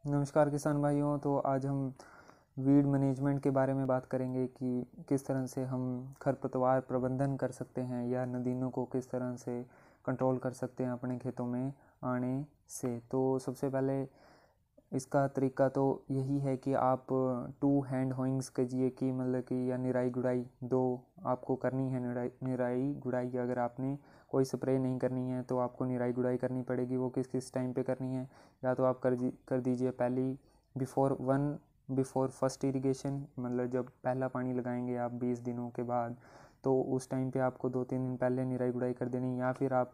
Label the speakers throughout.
Speaker 1: नमस्कार किसान भाइयों। तो आज हम वीड मैनेजमेंट के बारे में बात करेंगे कि किस तरह से हम खरपतवार प्रबंधन कर सकते हैं या नदीनों को किस तरह से कंट्रोल कर सकते हैं अपने खेतों में आने से। तो सबसे पहले इसका तरीका तो यही है कि आप 2 हैंड होइंग्स कीजिए कि मतलब कि या निराई गुड़ाई 2 आपको करनी है। निराई गुड़ाई अगर आपने कोई स्प्रे नहीं करनी है तो आपको निराई गुड़ाई करनी पड़ेगी। वो किस किस टाइम पे करनी है, या तो आप कर दीजिए पहली बिफोर फर्स्ट इरिगेशन, मतलब जब पहला पानी लगाएंगे आप 20 दिनों के बाद, तो उस टाइम पे आपको 2-3 दिन पहले निराई गुड़ाई कर देनी। या फिर आप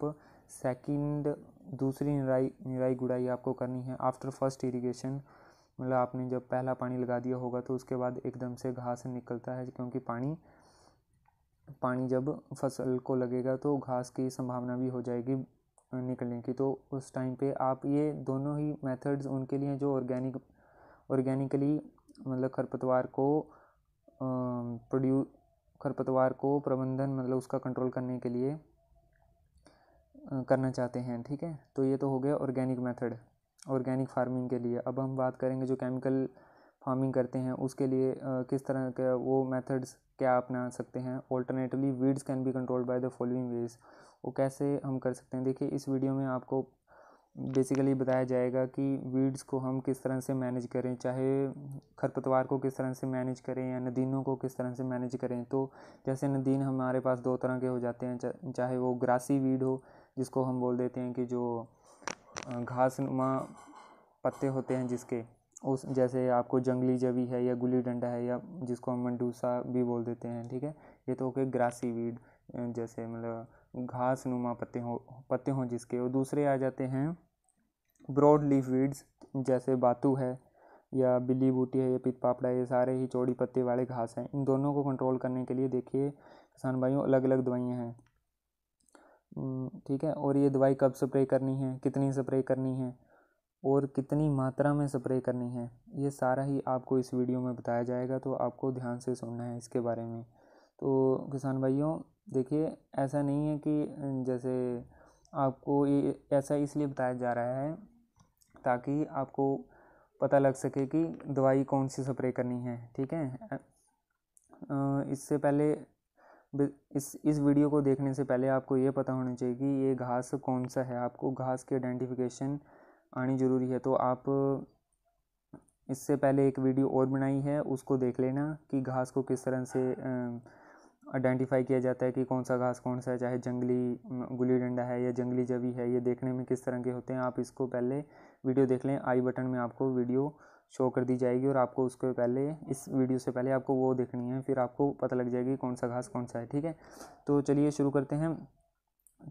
Speaker 1: दूसरी निराई गुड़ाई आपको करनी है आफ्टर फर्स्ट इरिगेशन, मतलब आपने जब पहला पानी लगा दिया होगा तो उसके बाद एकदम से घास निकलता है, क्योंकि पानी जब फसल को लगेगा तो घास की संभावना भी हो जाएगी निकलने की। तो उस टाइम पे आप ये दोनों ही मेथड्स उनके लिए जो ऑर्गेनिकली मतलब खरपतवार को प्रबंधन मतलब उसका कंट्रोल करने के लिए करना चाहते हैं। ठीक है, तो ये तो हो गया ऑर्गेनिक मेथड ऑर्गेनिक फार्मिंग के लिए। अब हम बात करेंगे जो केमिकल फार्मिंग करते हैं उसके लिए किस तरह के वो मेथड्स क्या अपना सकते हैं। Alternatively weeds can be controlled by the following veg. वो कैसे हम कर सकते हैं, देखिए इस वीडियो में आपको बेसिकली बताया जाएगा कि वीड्स को हम किस तरह से मैनेज करें, चाहे खरपतवार को किस तरह से मैनेज करें या नदीनों को किस तरह से मैनेज करें। तो जैसे नदीन हमारे पास 2 तरह के हो जाते हैं, चाहे वो ग्रासी वीड हो जिसको हम बोल देते हैं कि जो घासनुमा पत्ते होते हैं जिसके, उस जैसे आपको जंगली जवी है या गुल्ली डंडा है या जिसको हम मंडूसा भी बोल देते हैं। ठीक है, ये तो हो गए ग्रासी वीड, जैसे मतलब घासनुमा पत्ते हों जिसके। और दूसरे आ जाते हैं ब्रॉड लीफ वीड्स, जैसे बातू है या बिल्ली बूटी है या पितपापड़ा, ये सारे ही चौड़ी पत्ते वाले घास हैं। इन दोनों को कंट्रोल करने के लिए देखिए किसान भाइयों अलग अलग दवाइयाँ हैं। ठीक है, और ये दवाई कब स्प्रे करनी है, कितनी स्प्रे करनी है और कितनी मात्रा में स्प्रे करनी है, ये सारा ही आपको इस वीडियो में बताया जाएगा। तो आपको ध्यान से सुनना है इसके बारे में। तो किसान भाइयों देखिए, ऐसा नहीं है कि जैसे आपको ये ऐसा इसलिए बताया जा रहा है ताकि आपको पता लग सके कि दवाई कौन सी स्प्रे करनी है। ठीक है, इससे पहले इस वीडियो को देखने से पहले आपको ये पता होना चाहिए कि ये घास कौन सा है। आपको घास की आइडेंटिफिकेशन आनी ज़रूरी है। तो आप इससे पहले एक वीडियो और बनाई है, उसको देख लेना कि घास को किस तरह से आइडेंटिफाई किया जाता है कि कौन सा घास कौन सा है, चाहे जंगली गुल्ली डंडा है या जंगली जवी है, ये देखने में किस तरह के होते हैं। आप इसको पहले वीडियो देख लें, आई बटन में आपको वीडियो शो कर दी जाएगी और आपको उसके पहले इस वीडियो से पहले आपको वो देखनी है, फिर आपको पता लग जाएगी कौन सा घास कौन सा है। ठीक है, तो चलिए शुरू करते हैं।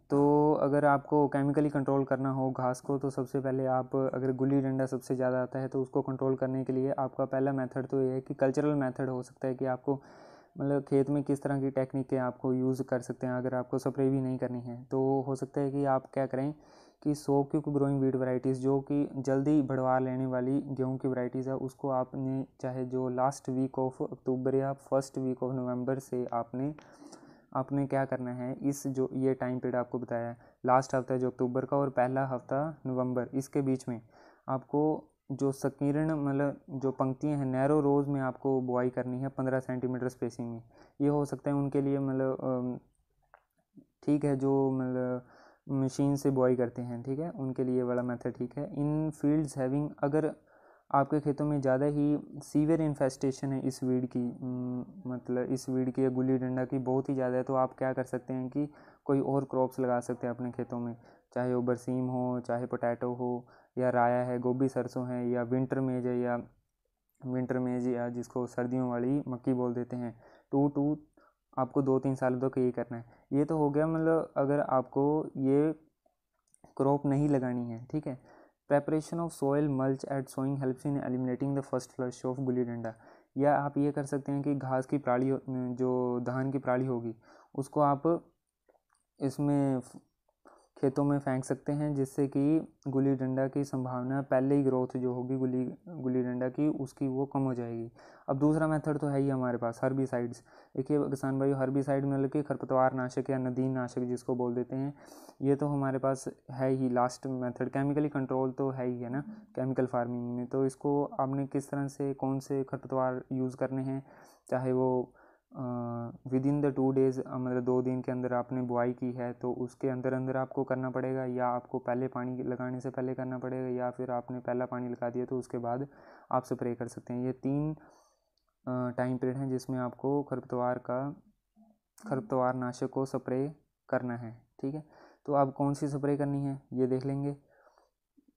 Speaker 1: तो अगर आपको केमिकली कंट्रोल करना हो घास को, तो सबसे पहले आप अगर गुल्ली डंडा सबसे ज़्यादा आता है तो उसको कंट्रोल करने के लिए आपका पहला मेथड तो ये है कि कल्चरल मेथड हो सकता है कि आपको मतलब खेत में किस तरह की टेक्निकें आपको यूज़ कर सकते हैं। अगर आपको स्प्रे भी नहीं करनी है तो हो सकता है कि आप क्या करें कि so quick growing wheat varieties, जो कि जल्दी बढ़वा लेने वाली गेहूं की वैरायटीज़ है, उसको आपने चाहे जो लास्ट वीक ऑफ अक्टूबर या फर्स्ट वीक ऑफ नवंबर से आपने क्या करना है, इस जो ये टाइम पीरियड आपको बताया है, लास्ट हफ्ता जो अक्टूबर का और पहला हफ्ता नवंबर, इसके बीच में आपको जो संकीर्ण मतलब जो पंक्तियां हैं नैरो रोज़ में आपको बुआई करनी है 15 सेंटीमीटर स्पेसिंग में। ये हो सकता है उनके लिए मतलब ठीक है जो मतलब मशीन से बुआई करते हैं, ठीक है, उनके लिए वाला मेथड ठीक है। इन फील्ड्स हैविंग, अगर आपके खेतों में ज़्यादा ही सीवियर इन्फेस्टेशन है इस वीड की, मतलब इस वीड की या गुल्ली डंडा की बहुत ही ज़्यादा है, तो आप क्या कर सकते हैं कि कोई और क्रॉप्स लगा सकते हैं अपने खेतों में, चाहे वो बरसीम हो, चाहे पोटैटो हो, या राया है, गोभी सरसों है, या विंटर मेज या जिसको सर्दियों वाली मक्की बोल देते हैं। टू आपको 2-3 साल तक यही करना है। ये तो हो गया मतलब अगर आपको ये क्रॉप नहीं लगानी है। ठीक है, preparation of soil mulch at sowing helps in eliminating the first flush of gulli danda. या आप ये कर सकते हैं कि घास की प्राड़ी जो धान की प्राड़ी होगी उसको आप इसमें खेतों में फेंक सकते हैं, जिससे कि गुल्ली डंडा की संभावना पहले ही ग्रोथ जो होगी गुल्ली डंडा की उसकी वो कम हो जाएगी। अब दूसरा मेथड तो है ही हमारे पास हर्बिसाइड्स। देखिए किसान भाई, हर्बिसाइड मतलब कि खरपतवार नाशक या नदीन नाशक जिसको बोल देते हैं, ये तो हमारे पास है ही लास्ट मेथड। केमिकली कंट्रोल तो है ही है ना केमिकल फार्मिंग में। तो इसको आपने किस तरह से कौन से खरपतवार यूज़ करने हैं, चाहे वो विद इन द 2 डेज़ मतलब 2 दिन के अंदर आपने बुआई की है तो उसके अंदर अंदर आपको करना पड़ेगा, या आपको पहले पानी लगाने से पहले करना पड़ेगा, या फिर आपने पहला पानी लगा दिया तो उसके बाद आप स्प्रे कर सकते हैं। ये 3 टाइम पीरियड हैं जिसमें आपको खरपतवार नाशक को स्प्रे करना है। ठीक है, तो अब कौन सी स्प्रे करनी है ये देख लेंगे।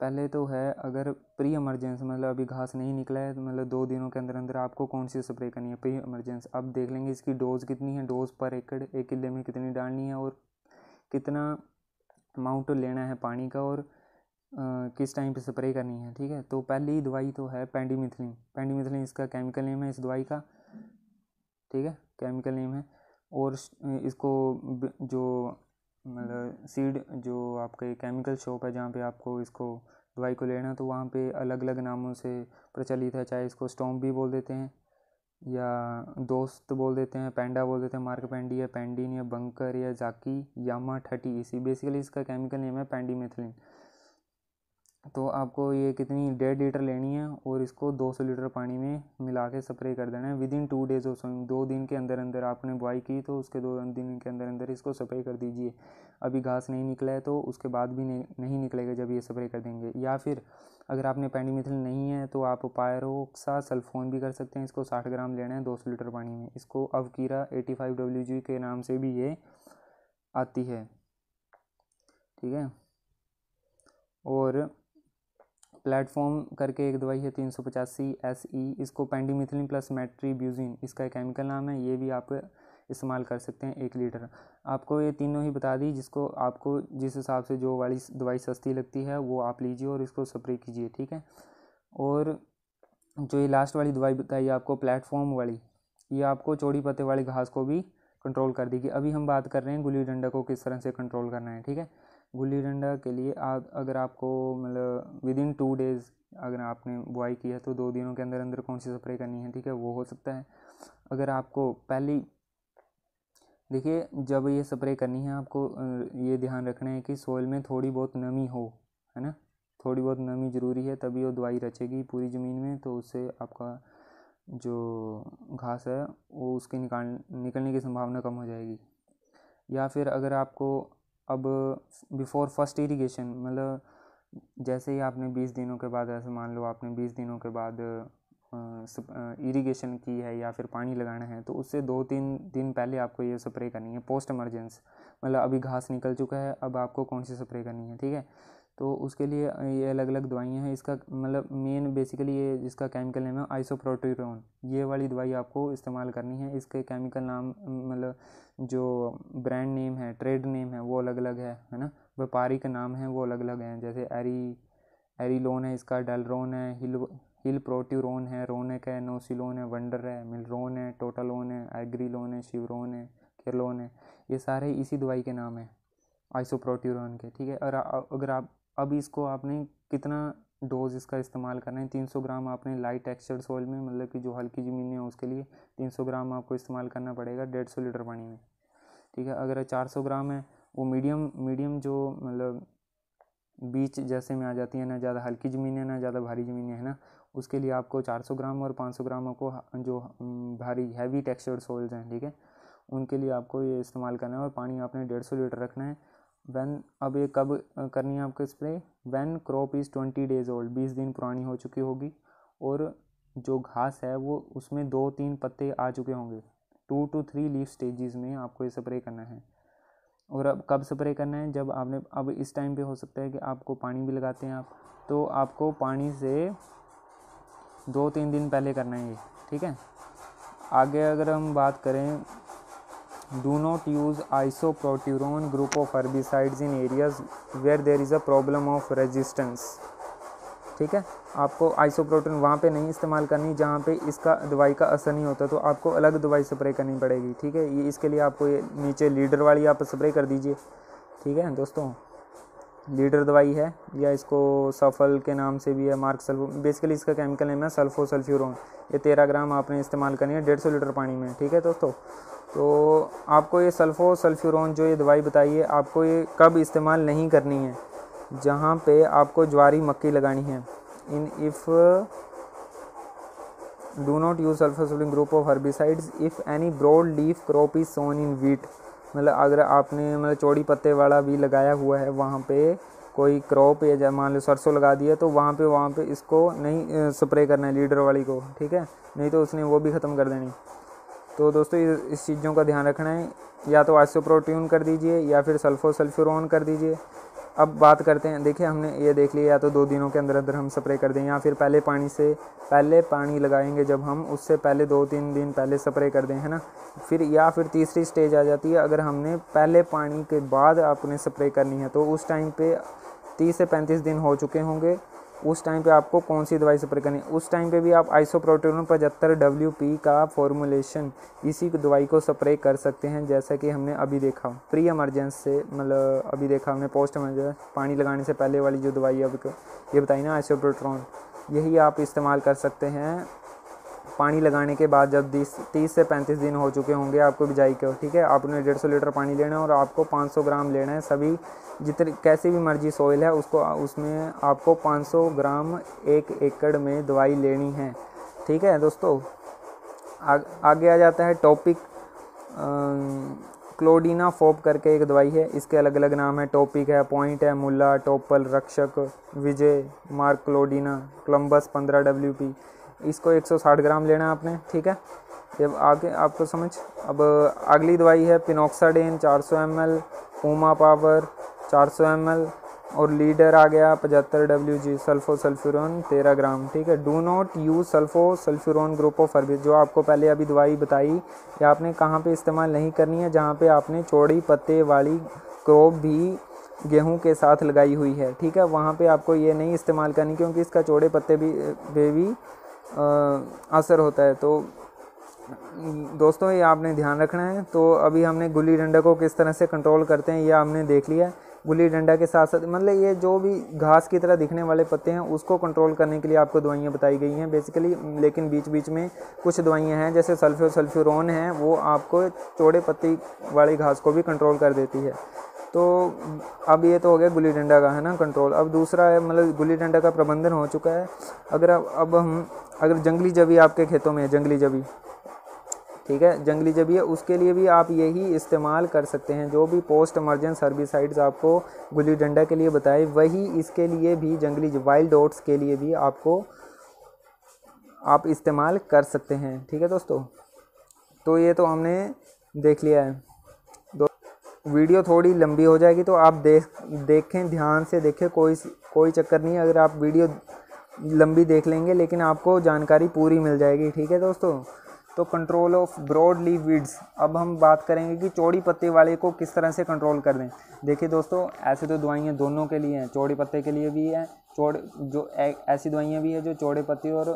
Speaker 1: पहले तो है, अगर प्री इमरजेंस मतलब अभी घास नहीं निकला है तो मतलब 2 दिनों के अंदर अंदर आपको कौन सी स्प्रे करनी है प्री इमरजेंस। अब देख लेंगे इसकी डोज़ कितनी है, डोज़ पर एकड़ 1 किले में कितनी डालनी है, और कितना अमाउंट लेना है पानी का, और किस टाइम पे स्प्रे करनी है। ठीक है, तो पहली दवाई तो है पेंडिमिथलिन। पेंडिमिथलिन इसका केमिकल नेम है इस दवाई का। ठीक है, केमिकल नेम है। और इसको जो मतलब सीड जो आपके केमिकल शॉप है जहाँ पे आपको इसको दवाई को लेना, तो वहाँ पे अलग अलग नामों से प्रचलित है। चाहे इसको स्टॉम्प भी बोल देते हैं, या दोस्त बोल देते हैं, पैंडा बोल देते हैं, मार्क पेंडी या पेंडिन या बंकर या जाकी यामा 30। इसी बेसिकली इसका केमिकल नेम है पेंडिमेथिलिन। तो आपको ये कितनी 1.5 लीटर लेनी है, और इसको 200 लीटर पानी में मिला के स्प्रे कर देना है within 2 days of sowing. 2 दिन के अंदर अंदर आपने बुआई की तो उसके 2 दिन के अंदर अंदर इसको स्प्रे कर दीजिए। अभी घास नहीं निकला है तो उसके बाद भी नहीं निकलेगा जब ये स्प्रे कर देंगे। या फिर अगर आपने पेंडिमिथिलिन नहीं है तो आप पायरोक्सा सल्फोन भी कर सकते हैं। इसको 60 ग्राम लेना है 200 लीटर पानी में। इसको अवकीरा 85 WG के नाम से भी ये आती है। ठीक है, और प्लेटफॉर्म करके एक दवाई है 385 SE। इसको पेंडिमिथिलिन प्लस मेट्रीब्यूजिन इसका केमिकल नाम है। ये भी आप इस्तेमाल कर सकते हैं 1 लीटर। आपको ये तीनों ही बता दी, जिसको आपको जिस हिसाब से जो वाली दवाई सस्ती लगती है वो आप लीजिए और इसको स्प्रे कीजिए। ठीक है, और जो ये लास्ट वाली दवाई बताई आपको प्लेटफॉर्म वाली, ये आपको चौड़ी पत्ते वाली घास को भी कंट्रोल कर देगी। अभी हम बात कर रहे हैं गुल्ली डंडा को किस तरह से कंट्रोल करना है। ठीक है, गुल्ली डंडा के लिए अगर आपको मतलब विद इन 2 डेज़ अगर आपने बुआई की है तो 2 दिनों के अंदर अंदर कौन सी स्प्रे करनी है। ठीक है, वो हो सकता है। अगर आपको पहली देखिए जब ये स्प्रे करनी है आपको ये ध्यान रखना है कि सोइल में थोड़ी बहुत नमी हो, है ना, थोड़ी बहुत नमी ज़रूरी है, तभी वो दवाई रचेगी पूरी ज़मीन में। तो उससे आपका जो घास है वो उसके निकलने की संभावना कम हो जाएगी। या फिर अगर आपको अब बिफोर फर्स्ट इरिगेशन मतलब जैसे ही आपने 20 दिनों के बाद, ऐसे मान लो आपने 20 दिनों के बाद इरिगेशन की है या फिर पानी लगाना है, तो उससे 2-3 दिन पहले आपको ये स्प्रे करनी है पोस्ट इमरजेंस। मतलब अभी घास निकल चुका है, अब आपको कौन सी स्प्रे करनी है। ठीक है, तो उसके लिए ये अलग अलग दवाइयाँ हैं। इसका मतलब मेन बेसिकली ये जिसका केमिकल नेम है आइसोप्रोटिरोन, ये वाली दवाई आपको इस्तेमाल करनी है। इसके केमिकल नाम मतलब जो ब्रांड नेम है, ट्रेड नेम है, वो अलग अलग है ना, व्यापारिक नाम है वो अलग अलग हैं। जैसे एरीलोन है, इसका डेलरोन है, हिल प्रोट्यूरोन है, रोनेक है, नोसिलोन है, वंडर है, मिलरोन है, टोटालोन है, एग्रीलोन है, शिवरोन है, केरलोन है। ये सारे इसी दवाई के नाम है आइसोप्रोट्यूरोन के। ठीक है, और अगर आप अब इसको आपने कितना डोज इसका इस्तेमाल करना है, 300 ग्राम आपने लाइट टेक्सचर्ड सोइल में मतलब कि जो हल्की ज़मीनें हैं उसके लिए 300 ग्राम आपको इस्तेमाल करना पड़ेगा 150 लीटर पानी में। ठीक है, अगर 400 ग्राम है वो मीडियम जो मतलब बीच जैसे में आ जाती है, ना ज़्यादा हल्की ज़मीनें ना ज़्यादा भारी ज़मीनें, है ना, उसके लिए आपको 400 ग्राम और 500 ग्राम आपको जो भारी हैवी टेक्सचर्ड सोइल्स हैं, ठीक है, उनके लिए आपको ये इस्तेमाल करना है। और पानी आपने 150 लीटर रखना है। अब ये कब करनी है आपको spray, when crop is 20 days old, 20 दिन पुरानी हो चुकी होगी और जो घास है वो उसमें 2-3 पत्ते आ चुके होंगे। 2 to 3 लीफ स्टेजेस में आपको ये स्प्रे करना है। और अब कब स्प्रे करना है, जब आपने अब इस टाइम पे हो सकता है कि आपको पानी भी लगाते हैं आप, तो आपको पानी से 2-3 दिन पहले करना है ये। ठीक है, आगे अगर हम बात करें, do not use isoproturon group of herbicides in areas where there is a problem of resistance. ठीक है, आपको आइसोप्रोट्यूरोन वहाँ पे नहीं इस्तेमाल करनी जहाँ पे इसका दवाई का असर नहीं होता, तो आपको अलग दवाई स्प्रे करनी पड़ेगी। ठीक है, ये इसके लिए आपको ये नीचे लीडर वाली आप स्प्रे कर दीजिए। ठीक है दोस्तों, लीडर दवाई है, या इसको सफल के नाम से भी है, मार्क सल्फो, बेसिकली इसका केमिकल नेम है सल्फोसल्फ्यूरोन। ये 13 ग्राम आपने इस्तेमाल करनी है 150 लीटर पानी में, ठीक है दोस्तों। तो आपको ये सल्फोसल्फ्यूरोन जो ये दवाई बताई है, आपको ये कब इस्तेमाल नहीं करनी है, जहाँ पे आपको ज्वारी मक्की लगानी है। In if do not use sulfosulfuron group of herbicides if any broad leaf crop is sown in wheat. मतलब अगर आपने मतलब चौड़ी पत्ते वाला भी लगाया हुआ है, वहाँ पे कोई क्रॉप या मान लो सरसों लगा दिया, तो वहाँ पे इसको नहीं स्प्रे करना है लीडर वाली को, ठीक है, नहीं तो उसने वो भी ख़त्म कर देनी। तो दोस्तों इस चीज़ों का ध्यान रखना है, या तो आइसोप्रोट्यून कर दीजिए या फिर सल्फोसल्फ्यूरोन कर दीजिए। अब बात करते हैं, देखिए हमने ये देख लिया, या तो 2 दिनों के अंदर अंदर हम स्प्रे कर दें, या फिर पहले पानी लगाएंगे जब हम, उससे पहले 2-3 दिन पहले स्प्रे कर दें, है ना। फिर या फिर तीसरी स्टेज आ जाती है, अगर हमने पहले पानी के बाद आपने स्प्रे करनी है, तो उस टाइम पे 30 से 35 दिन हो चुके होंगे, उस टाइम पे आपको कौन सी दवाई स्प्रे करनी है। उस टाइम पे भी आप आइसोप्रोट्यून 75 WP का फॉर्मुलेशन इसी दवाई को स्प्रे कर सकते हैं, जैसा कि हमने अभी देखा प्री इमरजेंस से, मतलब अभी देखा हमने पोस्ट इमरजेंस पानी लगाने से पहले वाली जो दवाई अब ये बताई ना आइसोप्रोट्यून, यही आप इस्तेमाल कर सकते हैं पानी लगाने के बाद, जब 30 से 35 दिन हो चुके होंगे आपको बिजाई के, ठीक है। आपने 150 लीटर पानी लेना है और आपको 500 ग्राम लेना है, सभी जितनी कैसी भी मर्जी सॉइल है उसको, उसमें आपको 500 ग्राम 1 एकड़ में दवाई लेनी है, ठीक है दोस्तों। आगे आ जाता है टॉपिक क्लोडीना फोप करके एक दवाई है, इसके अलग अलग नाम है, टॉपिक है, पॉइंट है, मुल्ला, टोपल, रक्षक, विजय, मार्क क्लोडीना, कोलंबस 15 WP। इसको 160 ग्राम लेना है आपने, ठीक है। जब आगे आपको समझ, अब अगली दवाई है pinoxaden 400 ml, Puma power 400 ml, और लीडर आ गया 75 WG, सल्फोसल्फ्यूरोन 13 ग्राम, ठीक है। Do not use sulfosulfuron group of herbicides, जो आपको पहले अभी दवाई बताई, या आपने कहाँ पे इस्तेमाल नहीं करनी है, जहाँ पे आपने चौड़ी पत्ते वाली क्रॉप भी गेहूं के साथ लगाई हुई है, ठीक है, वहाँ पे आपको ये नहीं इस्तेमाल करनी, क्योंकि इसका चौड़े पत्ते भी असर होता है। तो दोस्तों ये आपने ध्यान रखना है। तो अभी हमने गुल्ली डंडा को किस तरह से कंट्रोल करते हैं, यह हमने देख लिया है। गुल्ली डंडा के साथ साथ मतलब ये जो भी घास की तरह दिखने वाले पत्ते हैं, उसको कंट्रोल करने के लिए आपको दवाइयाँ बताई गई हैं बेसिकली, लेकिन बीच बीच में कुछ दवाइयाँ हैं जैसे सल्फ्योसल्फ्यूरोन है, वो आपको चौड़े पत्ती वाली घास को भी कंट्रोल कर देती है। तो अब ये तो हो गया गुल्ली डंडा का, है ना, कंट्रोल। अब दूसरा है, मतलब गुल्ली डंडा का प्रबंधन हो चुका है। अगर जंगली जबी आपके खेतों में है, जंगली जबी, ठीक है, जंगली जबी है, उसके लिए भी आप यही इस्तेमाल कर सकते हैं। जो भी पोस्ट इमरजेंस हर्बिसाइड्स आपको गुल्ली डंडा के लिए बताए, वही इसके लिए भी जंगली वाइल्ड ओट्स के लिए भी आप इस्तेमाल कर सकते हैं, ठीक है दोस्तों। तो ये तो हमने देख लिया है। वीडियो थोड़ी लंबी हो जाएगी, तो आप देखें, ध्यान से देखें, कोई चक्कर नहीं है अगर आप वीडियो लंबी देख लेंगे, लेकिन आपको जानकारी पूरी मिल जाएगी, ठीक है दोस्तों। तो control of broad leaf weeds, अब हम बात करेंगे कि चौड़ी पत्ते वाले को किस तरह से कंट्रोल कर दें। देखिए दोस्तों, ऐसे तो दवाइयाँ दोनों के लिए हैं, चौड़े पत्ते के लिए भी है, ऐसी दवाइयाँ भी है जो चौड़े पत्ते और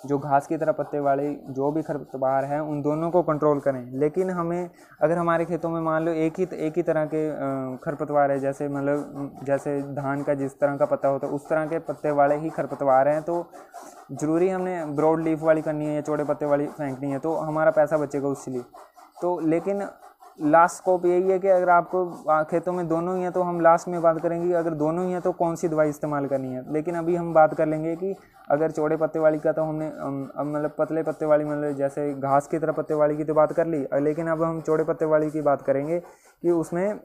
Speaker 1: जो घास की तरह पत्ते वाले जो भी खरपतवार हैं, उन दोनों को कंट्रोल करें। लेकिन हमें, अगर हमारे खेतों में मान लो एक ही तरह के खरपतवार है, जैसे मतलब जैसे धान का जिस तरह का पत्ता होता है, उस तरह के पत्ते वाले ही खरपतवार हैं, तो ज़रूरी हमने ब्रॉड लीफ वाली करनी है या चौड़े पत्ते वाली फेंकनी है, तो हमारा पैसा बचेगा उसके लिए। तो लेकिन लास्ट स्कोप यही है कि अगर आपको खेतों में दोनों ही हैं, तो हम लास्ट में बात करेंगे अगर दोनों ही हैं तो कौन सी दवाई इस्तेमाल करनी है। लेकिन अभी हम बात कर लेंगे कि अगर चौड़े पत्ते वाली का तो हमने अब मतलब पतले पत्ते वाली, मतलब जैसे घास की तरह पत्ते वाली की तो बात कर ली, लेकिन अब हम चौड़े पत्ते वाली की बात करेंगे कि उसमें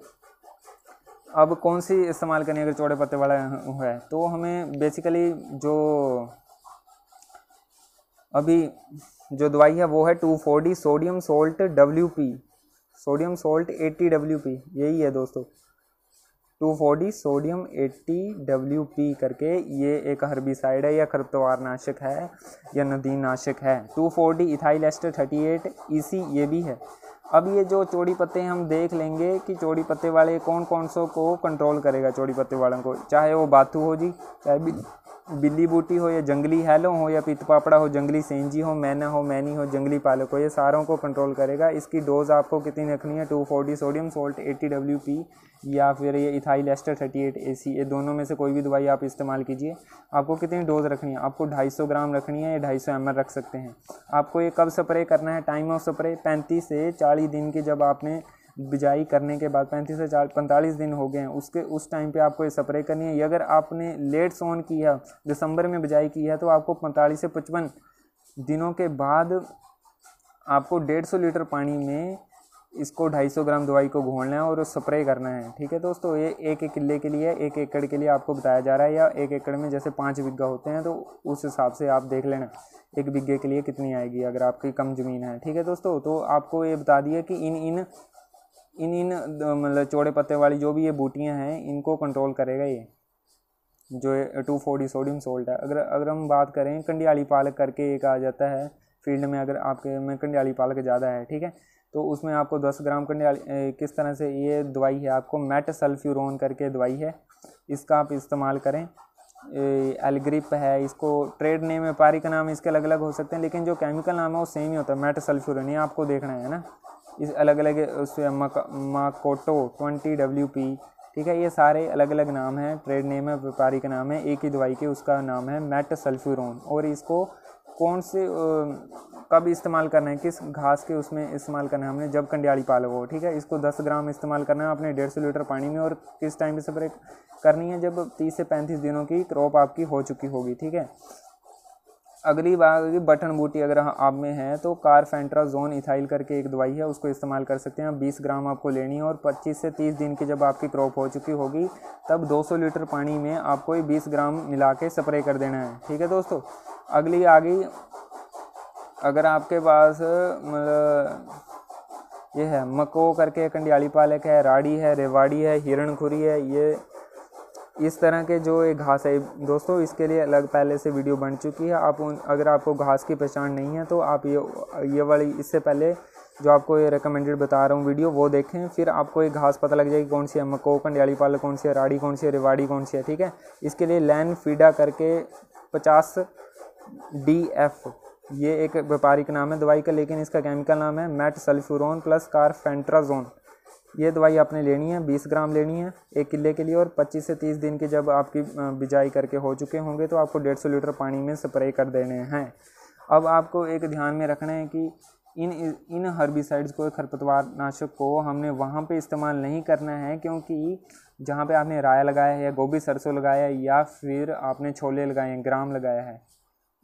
Speaker 1: अब कौन सी इस्तेमाल करनी है। अगर चौड़े पत्ते वाला है तो हमें बेसिकली अभी जो दवाई है वो है 2,4-D sodium salt WP, sodium salt 80 WP, यही है दोस्तों, 2,4-D सोडियम 80 WP करके ये एक हर्बिसाइड है या खरपतवार नाशक है या नदी नाशक है। 2,4-D इथाइल एस्टर 38 EC ये भी है। अब ये जो चौड़ी पत्ते हम देख लेंगे कि चौड़ी पत्ते वाले कौन कौन सो को कंट्रोल करेगा। चौड़ी पत्ते वालों को, चाहे वो बाथू हो जी, बिल्ली बूटी हो या जंगली हेलो हो या पितपापड़ा हो, जंगली सेंजी हो, मैना हो, मैनी हो, जंगली पालक हो, ये सारों को कंट्रोल करेगा। इसकी डोज आपको कितनी रखनी है, 240 सोडियम सॉल्ट 80 WP या फिर ये इथाइल एस्टर 38 AC, ये दोनों में से कोई भी दवाई आप इस्तेमाल कीजिए। आपको कितनी डोज रखनी है, आपको 250 ग्राम रखनी है या 250 ml रख सकते हैं। आपको ये कब स्प्रे करना है, टाइम ऑफ स्प्रे 35 से 40 दिन की, जब आपने बिजाई करने के बाद 35 से 45 दिन हो गए हैं उसके उस टाइम पे आपको ये स्प्रे करनी है। अगर आपने लेट सोन की है, दिसंबर में बिजाई की है, तो आपको 45 से 55 दिनों के बाद आपको 150 लीटर पानी में इसको 250 ग्राम दवाई को घोलना है और स्प्रे करना है। ठीक है दोस्तों, ये एक किले के लिए, 1 एकड़ के लिए आपको बताया जा रहा है, या 1 एकड़ में जैसे 5 बीघा होते हैं तो उस हिसाब से आप देख लेना 1 बीघे के लिए कितनी आएगी अगर आपकी कम ज़मीन है। ठीक है दोस्तों, तो आपको ये बता दिया कि इन मतलब चौड़े पत्ते वाली जो भी ये बूटियां हैं इनको कंट्रोल करेगा ये जो 240 सोडियम सोल्ट है। अगर हम बात करें कंडियाली पालक करके एक आ जाता है फील्ड में, अगर आपके में कंडियाली पालक ज़्यादा है, ठीक है, तो उसमें आपको 10 ग्राम कंडियाली किस तरह से ये दवाई है, आपको मेट सल्फ्यूरोन करके दवाई है, इसका आप इस्तेमाल करें। एलग्रिप है, इसको ट्रेड नेम व्यापारी का नाम इसके अलग अलग हो सकते हैं, लेकिन जो केमिकल नाम है वो सेम ही होता है, मेट सल्फ्यूरोन, ये आपको देखना है ना। इस अलग अलग उससे माकोटो 20 WP, ठीक है, ये सारे अलग अलग नाम हैं, ट्रेड नेम है, व्यापारी का नाम है, एक ही दवाई के उसका नाम है मेट सल्फ्यूरोन। और इसको कौन से कब इस्तेमाल करना है, किस घास के उसमें इस्तेमाल करना है हमने, जब कंडियाली पालक हो। ठीक है, इसको 10 ग्राम इस्तेमाल करना है आपने 150 लीटर पानी में, और किस टाइम पे स्प्रे करनी है, जब 30 से 35 दिनों की क्रॉप आपकी हो चुकी होगी। ठीक है, अगली बात की बटन बूटी अगर आप में है तो कार्फेंट्राजोन इथाइल करके एक दवाई है, उसको इस्तेमाल कर सकते हैं। 20 ग्राम आपको लेनी है और 25 से 30 दिन की जब आपकी क्रॉप हो चुकी होगी तब 200 लीटर पानी में आपको ये 20 ग्राम मिला के स्प्रे कर देना है। ठीक है दोस्तों, अगली आ गई, अगर आपके पास ये है मको करके कंडियाली पालक है, राड़ी है, रेवाड़ी है, हिरणखुरी है, ये इस तरह के जो एक घास है दोस्तों, इसके लिए अलग पहले से वीडियो बन चुकी है। आप अगर आपको घास की पहचान नहीं है तो आप ये वाली इससे पहले जो आपको ये रिकमेंडेड बता रहा हूँ वीडियो वो देखें, फिर आपको एक घास पता लग जाएगी कौन सी है, मको कंडियाली पालक कौन सी है, राड़ी कौन सी है, रेवाड़ी कौन सी है। ठीक है, इसके लिए लैन फीडा करके 50 DF, ये एक व्यापारिक नाम है दवाई का, लेकिन इसका केमिकल नाम है मेट सल्फ्यूरोन प्लस कार्फेंट्राजोन। ये दवाई आपने लेनी है, 20 ग्राम लेनी है 1 किले के लिए, और 25 से 30 दिन की जब आपकी बिजाई करके हो चुके होंगे तो आपको 150 लीटर पानी में स्प्रे कर देने हैं। अब आपको एक ध्यान में रखना है कि इन हर्बिसाइड्स को, खरपतवार नाशक को हमने वहाँ पे इस्तेमाल नहीं करना है, क्योंकि जहाँ पे आपने राया लगाया है या गोभी सरसों लगाया है या फिर आपने छोले लगाए हैं, ग्राम लगाया है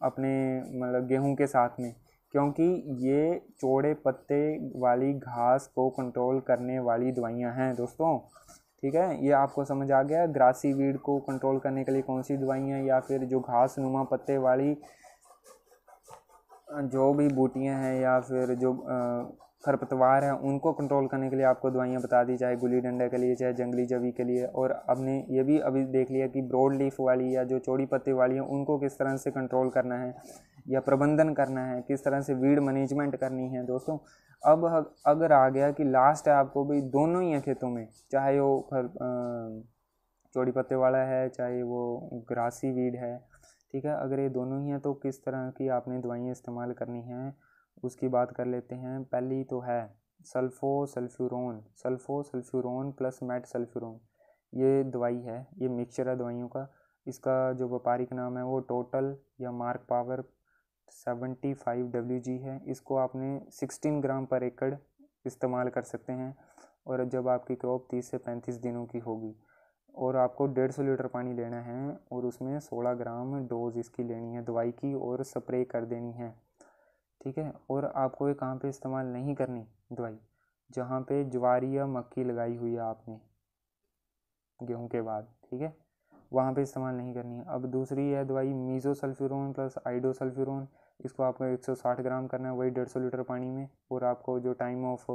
Speaker 1: अपने मतलब गेहूँ के साथ में, क्योंकि ये चौड़े पत्ते वाली घास को कंट्रोल करने वाली दवाइयाँ हैं दोस्तों। ठीक है, ये आपको समझ आ गया। ग्रासी वीड को कंट्रोल करने के लिए कौन सी दवाइयाँ, या फिर जो घास नुमा पत्ते वाली जो भी बूटियाँ हैं या फिर जो खरपतवार हैं उनको कंट्रोल करने के लिए आपको दवाइयाँ बता दी, चाहे गुल्ली डंडा के लिए, चाहे जंगली जवी के लिए। और हमने ये भी अभी देख लिया कि ब्रॉड लीफ वाली या जो चौड़ी पत्ती वाली हैं उनको किस तरह से कंट्रोल करना है या प्रबंधन करना है, किस तरह से वीड मैनेजमेंट करनी है दोस्तों। अब अगर आ गया कि लास्ट है, आपको भी दोनों ही है खेतों में, चाहे वो चौड़ी पत्ते वाला है चाहे वो ग्रासी वीड है। ठीक है, अगर ये दोनों ही हैं तो किस तरह की आपने दवाइयाँ इस्तेमाल करनी हैं उसकी बात कर लेते हैं। पहली तो है सल्फोसल्फ्यूरोन प्लस मेट सल्फ्यूरोन, ये दवाई है, ये मिक्सचर है दवाइयों का। इसका जो व्यापारिक नाम है वो टोटल या मार्क पावर 75 WG है। इसको आपने 16 ग्राम पर एकड़ इस्तेमाल कर सकते हैं, और जब आपकी क्रॉप 30 से 35 दिनों की होगी, और आपको 150 लीटर पानी लेना है और उसमें 16 ग्राम डोज इसकी लेनी है दवाई की, और स्प्रे कर देनी है। ठीक है, और आपको ये कहाँ पे इस्तेमाल नहीं करनी दवाई, जहाँ पे ज्वारी या मक्की लगाई हुई है आपने गेहूं के बाद, ठीक है, वहाँ पे इस्तेमाल नहीं करनी है। अब दूसरी है दवाई मीजोसल्फ्यूरोन प्लस आइडोसल्फ्यूरोन, इसको आपको 160 ग्राम करना है, वही 150 लीटर पानी में, और आपको जो टाइम ऑफ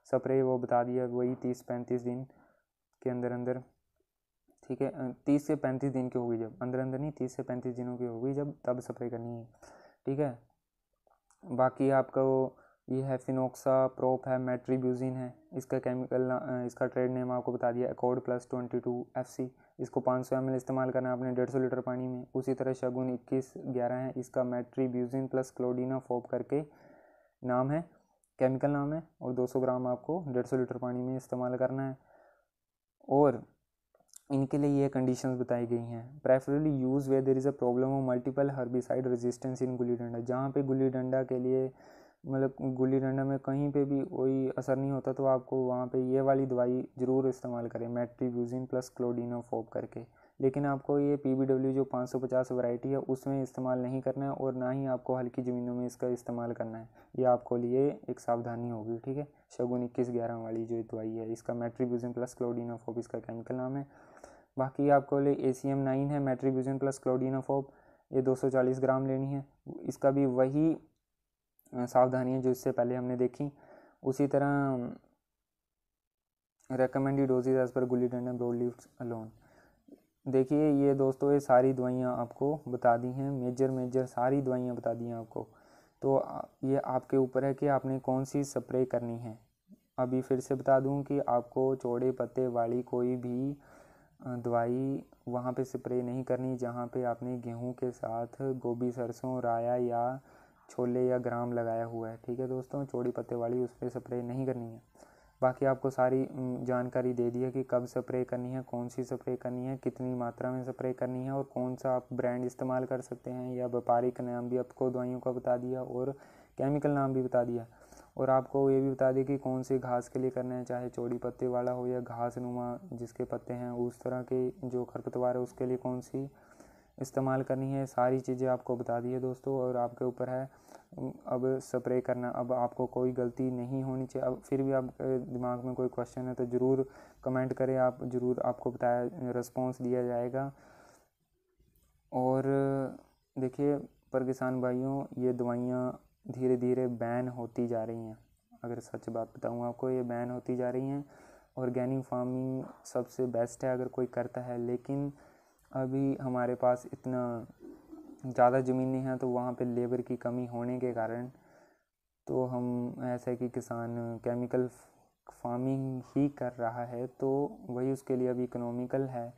Speaker 1: स्प्रे वो बता दिया, वही 30-35 दिन के अंदर अंदर। ठीक है, 30 से 35 दिन की होगी, जब अंदर अंदर नहीं, 30 से 35 दिनों की होगी जब, तब स्प्रे करनी है। ठीक है, बाकी आपको ये है फिनोक्सा प्रोप है, मेट्रीब्यूजिन है, इसका इसका ट्रेड नेम आपको बता दिया एकॉर्ड प्लस 22 FC। इसको 500 ml इस्तेमाल करना है आपने 150 लीटर पानी में। उसी तरह शगुन 2111 है, इसका मेट्रीब्यूजिन प्लस क्लोडिनाफोप करके नाम है, केमिकल नाम है, और 200 ग्राम आपको 150 लीटर पानी में इस्तेमाल करना है। और इनके लिए ये कंडीशंस बताई गई हैं, preferably use where there is a problem of multiple herbicide resistance in gulli danda. जहाँ पे गुल्ली डंडा के लिए मतलब गुल्ली डंडा में कहीं पे भी कोई असर नहीं होता तो आपको वहाँ पे ये वाली दवाई ज़रूर इस्तेमाल करें, मेट्रीब्यूजिन प्लस क्लोडिनाफोप करके। लेकिन आपको ये PBW जो 550 वैरायटी है उसमें इस्तेमाल नहीं करना है, और ना ही आपको हल्की ज़मीनों में इसका इस्तेमाल करना है। ये आपको लिए एक सावधानी होगी, ठीक है। शगुन 2111 वाली जो दवाई है, इसका मेट्रीब्यूजिन प्लस क्लोडिनाफोप इसका केमिकल नाम है। बाकी आपको लिए ACM9 है, मेट्रीब्यूजिन प्लस क्लोडिनाफोप, ये 240 ग्राम लेनी है। इसका भी वही सावधानी है जो इससे पहले हमने देखी। उसी तरह recommended doses as per gulli danda broad leaves alone. देखिए ये दोस्तों ये सारी दवाइयाँ आपको बता दी हैं, मेजर सारी दवाइयाँ बता दी हैं आपको। तो ये आपके ऊपर है कि आपने कौन सी स्प्रे करनी है। अभी फिर से बता दूं कि आपको चौड़े पत्ते वाली कोई भी दवाई वहाँ पे स्प्रे नहीं करनी जहाँ पे आपने गेहूं के साथ गोभी, सरसों, राया या छोले या ग्राम लगाया हुआ है, ठीक है दोस्तों। चौड़ी पत्ते वाली उस पर स्प्रे नहीं करनी है। बाकी आपको सारी जानकारी दे दी है कि कब स्प्रे करनी है, कौन सी स्प्रे करनी है, कितनी मात्रा में स्प्रे करनी है, और कौन सा आप ब्रांड इस्तेमाल कर सकते हैं, या व्यापारिक नाम भी आपको दवाइयों का बता दिया और केमिकल नाम भी बता दिया। और आपको ये भी बता दिया कि कौन सी घास के लिए करना है, चाहे चौड़ी पत्ते वाला हो या घास नुमा जिसके पत्ते हैं उस तरह के जो खरपतवार है उसके लिए कौन सी इस्तेमाल करनी है। सारी चीज़ें आपको बता दी है दोस्तों, और आपके ऊपर है अब स्प्रे करना। अब आपको कोई गलती नहीं होनी चाहिए। अब फिर भी आप दिमाग में कोई क्वेश्चन है तो ज़रूर कमेंट करें, आप ज़रूर आपको बताया रिस्पॉन्स दिया जाएगा। और देखिए पर किसान भाइयों, ये दवाइयाँ धीरे धीरे बैन होती जा रही हैं। अगर सच बात बताऊँ आपको, ये बैन होती जा रही हैं। ऑर्गेनिक फार्मिंग सबसे बेस्ट है अगर कोई करता है, लेकिन अभी हमारे पास इतना ज़्यादा ज़मीन नहीं है, तो वहाँ पे लेबर की कमी होने के कारण तो हम ऐसा है कि किसान केमिकल फार्मिंग ही कर रहा है, तो वही उसके लिए अभी इकोनॉमिकल है।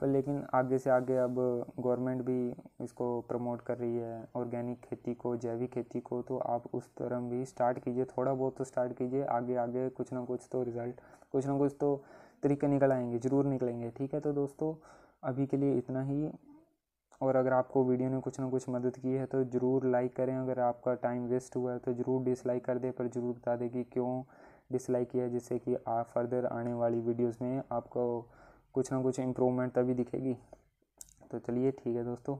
Speaker 1: पर लेकिन आगे से आगे अब गवर्नमेंट भी इसको प्रमोट कर रही है, ऑर्गेनिक खेती को, जैविक खेती को, तो आप उस तरह भी स्टार्ट कीजिए, थोड़ा बहुत तो स्टार्ट कीजिए। आगे आगे कुछ ना कुछ तो रिज़ल्ट, कुछ ना कुछ तो तरीके निकल आएंगे, ज़रूर निकलेंगे, ठीक है। तो दोस्तों अभी के लिए इतना ही। और अगर आपको वीडियो ने कुछ ना कुछ मदद की है तो ज़रूर लाइक करें। अगर आपका टाइम वेस्ट हुआ है तो ज़रूर डिसलाइक कर दें, पर ज़रूर बता दें कि क्यों डिसलाइक किया है, जिससे कि आप फर्दर आने वाली वीडियोस में आपको कुछ ना कुछ इम्प्रूवमेंट तभी दिखेगी। तो चलिए ठीक है दोस्तों।